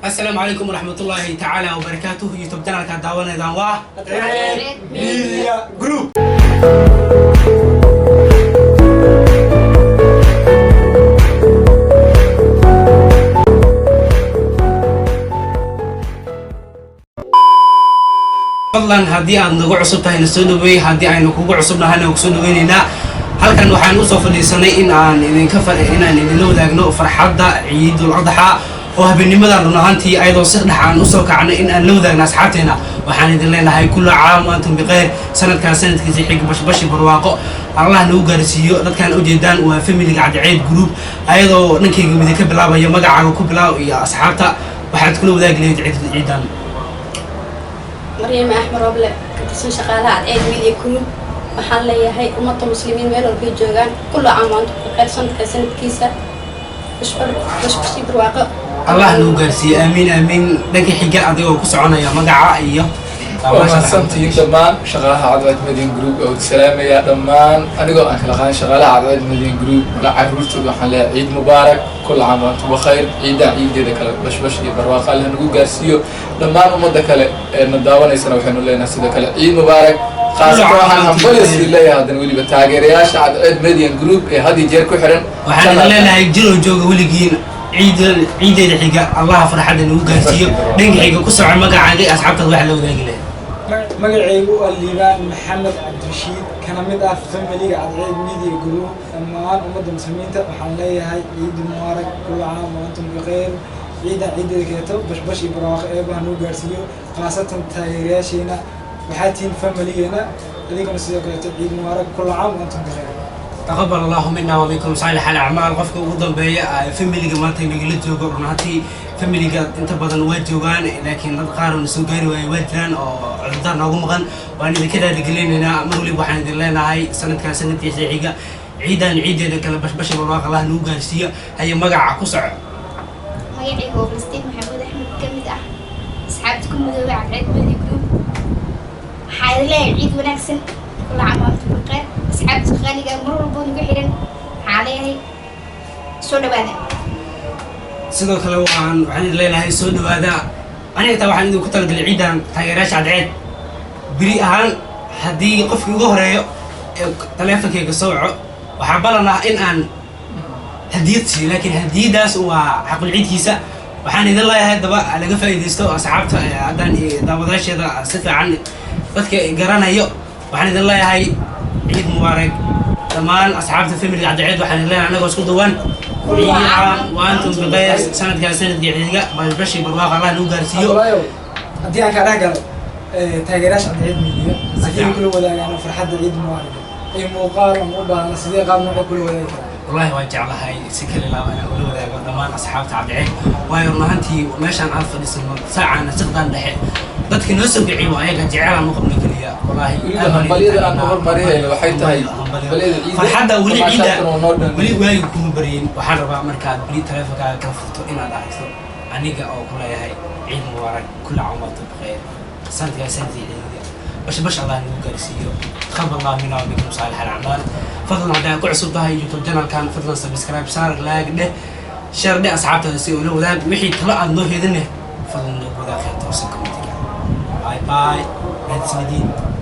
السلام عليكم ورحمة الله تعالى وبركاته. يوتيوب channel ka daawanaydan waa Red Media Group. fadlan haddii aad nagu cusub tahay na soo dhaweey, haddii aynu kugu cusubnahay na soo dhaweynaynaa. halkan waxaan u soo fadhiisanay in aan idinla wadaagno farxadda Ciidul Adha oo habeennimadan run ahaantii ayadoo si dhex aan u soo kacnay in aan la wadaagno asxaabteena. waxaan idin leenahay kullu caam wa antum bikhayr, sanadkiisa xig bash barwaaqo Allah nagu gaarsiiyo. dadkan u jeedaan waa family-ga Cadceed Group, ayadoo dhankayga mid ka bilaabayo magacaaga ku bilaaw iyo asxaabta waxaad kula wadaagi lahayd ciidan. مريم أحمد ربلة كتسون شغالة عيد ميديا كروب. waxaan leeyahay ummadda muslimiin meel walba joogaan kullu caam wa antum bikhayr, sanadkiisa bash barwaaqo Allah nagu gaarsiiyo. amiin amiin. dhanka xiga adigoo ku soconaya magaca iyo ومحسنتي دمان شغالها عدوات مدين جروب أو سلامة يا دمان أنا جو أنك لقان شغالها عدوات مدين جروب لا عروت وحلا عيد مبارك كل عام وأنتم بخير. عيد ذاك بش برواقة لنا نقول جارسيو دمان ومدة كلا نداونا يسنا وحنا لنا سيدا كلا عيد مبارك خاصة روحنا همبلس بالله هذا نقولي بتاجر ياش عدوات مدين جروب هذه جيركو حرن وحنا لنا هيجرو جوج ولقين عيد الحقيقة. الله فرحة نقول جارسيو دنك حقيقة كسر مقع عادي أصحاب تضوح له ذاك له. magacaygu waa liibaan maxamed cabdirashiid kana mid ah family-ga Cadceed Media Group. dhammaan ummadda muslimiinta waxaan leeyahay ciid mubaarak kullu caam wa antum bikhayr. ciideeda keeto bash iyo barwaaqo eebaha noo gaarsiiyo, khaasatan taageerayaasheena waxaa tihiin family-geena. adigana sidoo kaleeto ciid mubaarak kullu caam wa antum bikhayr. تقبل الله منا ومنكم صالح الأعمال. قفك وضم بيا فاميلي ما تنقل جوجو رناتي فاميلي أنت بدن وجوجان لكن نتقارن سوقين ويوجان أو عذرنا ومغن وأنا كده رجلين هنا مغلي وحنا دلنا هاي سنة كسنة يحيقة عيدا إذا كلا بش بالواقع الله نوجا سيا هي مقع قصع. magacaygu waa Falastiin Maxamuud Axmed ka mid ah asxaabta ku midoobay Cadceed Media Group. waxaa leeyahay ciid wanaagsan kullu caam wa antum bikhayr. asxaabta qaaliga mar walba nagu xiran waxaa leeyahay soo dhawaada. sidoo kale waxaan leenahay soo dhawaada. aniga taa waxaan idinku talagalay ciidan taageerayaasha Cadceed biri ahaan haddii qofkii ugu horeeyo ee taleefankayga soo waco waxaa balanaa in aan hadiyad siiyo, laakiin hadiyadaas waa xaqul ciidkiisa. waxaan idin leeyahay daba laga faa'iidaysto asxaabta haddaan daawadayaasheeda si fiican dadka garanayo. waxaan idin leeyahay ciid mubaarak dhammaan asxaabta family-ga Cadceed. waxaan idin leeyahay anagoo isku duwan ciid caam wa antum bikhayr, sanadkaas sanadkii xiga bashi barwaaqo Allah nagu gaarsiiyo. haddii aan kaa dhex galo taageerayaasha Cadceed Media sidee kula wadaagaan farxadda ciid mubaarak iyo muuqaal ama u baahna sidee qaab nooca kula wadaagi karaan. والله واجعل هاي سكر لا أنا أقول له ذا ضمان أصحاب تعبعين ويرنا هنتي وماشان ألف ديسم ساعة نسقطان دحين dadka noo soo bixiyay waa ayaga jecel aan uqabno kaliya wallahi baliyada aan hor mariyay waxay tahay baliyada ciid farxadda wali waay kuma bariin. waxaan rabaa markaad bari taleefankaaga ka furto inaad aragto aniga oo ku leeyahay ciid mubaarak kullu caam wa antum bikhayr, sanadka sanadkii ciidda bash Allah nagu gaarsiiyo. تقبل الله منا ومنكم صالح الأعمال. فضلا هذا كعصب ده يوتيوب channel كان فضلا سبسكرايب صار لايك ده شير ده أصحابته يسوي له ذا وحي طلع النور هذنه فضلا نقول ذا خير توصلكم باي باي.